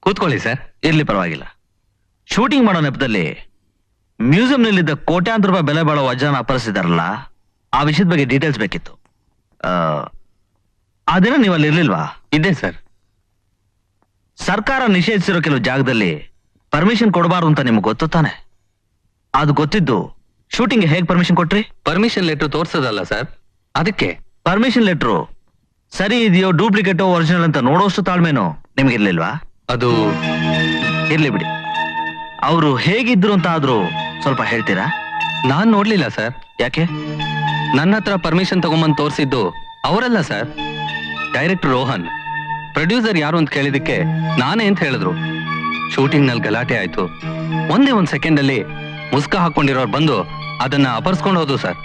ಕೂತ್ಕೊಳ್ಳಿ ಸರ್. ಇರ್ಲಿ, ಪರವಾಗಿಲ್ಲ. ಶೂಟಿಂಗ್ ಮಾಡೋ ನೆಪದಲ್ಲಿ ಮ್ಯೂಸಿಯಂನಲ್ಲಿದ್ದ ಕೋಟ್ಯಾಂತರ ರೂಪಾಯಿ ಬೆಲೆ ಬಾಳೋ ವಜ್ರನ ಅಪಹರಿಸಿದಾರಲ್ಲ, ಆ ವಿಷಯದ ಬಗ್ಗೆ ಡೀಟೇಲ್ಸ್ ಬೇಕಿತ್ತು. ಆ ದಿನ ನೀವು ಅಲ್ಲಿ ಇರ್ಲಿಲ್ವಾ? ಇದ್ದೆ ಸರ್. ಸರ್ಕಾರ ನಿಷೇಧಿಸಿರೋ ಕೆಲವು ಜಾಗದಲ್ಲಿ ಪರ್ಮಿಷನ್ ಕೊಡಬಾರ್ದು ಅಂತ ನಿಮ್ಗೆ ಗೊತ್ತು ತಾನೆ? ಅದು ಗೊತ್ತಿದ್ದು ಶೂಟಿಂಗ್ ಹೇಗೆ ಪರ್ಮಿಷನ್ ಕೊಟ್ರಿ? ಪರ್ಮಿಷನ್ ಲೆಟರ್ ತೋರ್ಸೋದಲ್ಲ ಸರ್, ಅದಕ್ಕೆ. ಪರ್ಮಿಷನ್ ಲೆಟ್ರು ಸರಿ ಇದೆಯೋ ಡೂಪ್ಲಿಕೇಟೋ ಒರಿಜಿನಲ್ ಅಂತ ನೋಡೋಷ್ಟು ತಾಳ್ಮೆನೋ ನಿಮ್ಗಿರ್ಲಿಲ್ವಾ? ಅದು ಇರ್ಲಿ ಬಿಡಿ. ಅವರು ಹೇಗಿದ್ರು ಅಂತ ಆದ್ರೂ ಸ್ವಲ್ಪ ಹೇಳ್ತೀರಾ? ನಾನ್ ನೋಡ್ಲಿಲ್ಲ ಸರ್. ಯಾಕೆ? ನನ್ನ ಹತ್ರ ಪರ್ಮಿಷನ್ ತಗೊಂಬಂದು ತೋರಿಸಿದ್ದು ಅವರಲ್ಲ ಸರ್, ಡೈರೆಕ್ಟರ್ ರೋಹನ್. ಪ್ರೊಡ್ಯೂಸರ್ ಯಾರು ಅಂತ ಕೇಳಿದಕ್ಕೆ ನಾನೇ ಅಂತ ಹೇಳಿದ್ರು. ಶೂಟಿಂಗ್ ನಲ್ಲಿ ಗಲಾಟೆ ಆಯ್ತು. ಒಂದೇ ಒಂದ್ ಸೆಕೆಂಡ್ ಅಲ್ಲಿ ಮುಸ್ಕ ಹಾಕೊಂಡಿರೋರು ಬಂದು ಅದನ್ನ ಅಪರ್ಸ್ಕೊಂಡು ಹೋದ್ರು ಸರ್.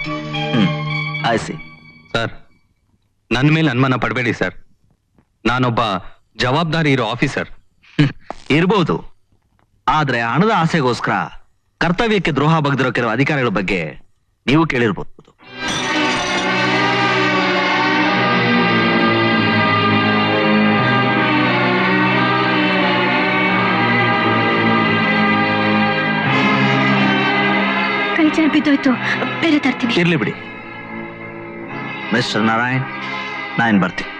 ಆಯ್ಸಿ ಸರ್, ನನ್ನ ಮೇಲೆ ಅನುಮಾನ ಪಡಬೇಡಿ ಸರ್. ನಾನೊಬ್ಬ ಜವಾಬ್ದಾರಿ ಇರೋ ಆಫೀಸರ್. ಇರ್ಬೋದು, ಆದ್ರೆ ಹಣದ ಆಸೆಗೋಸ್ಕರ ಕರ್ತವ್ಯಕ್ಕೆ ದ್ರೋಹ ಬಗ್ದಿರೋ ಕೆಲವು ಅಧಿಕಾರಿಗಳ ಬಗ್ಗೆ ನೀವು ಕೇಳಿರ್ಬೋದು. ಕೈ ಜಾರಿ ಬಿದ್ದೋಯ್ತು, ಬೇರೆ ತರ್ತೀನಿ. ಇರ್ಲಿ ಬಿಡಿ ಮಿಸ್ಟರ್ ನಾರಾಯಣ್, ನಾನು ಬರ್ತೀನಿ.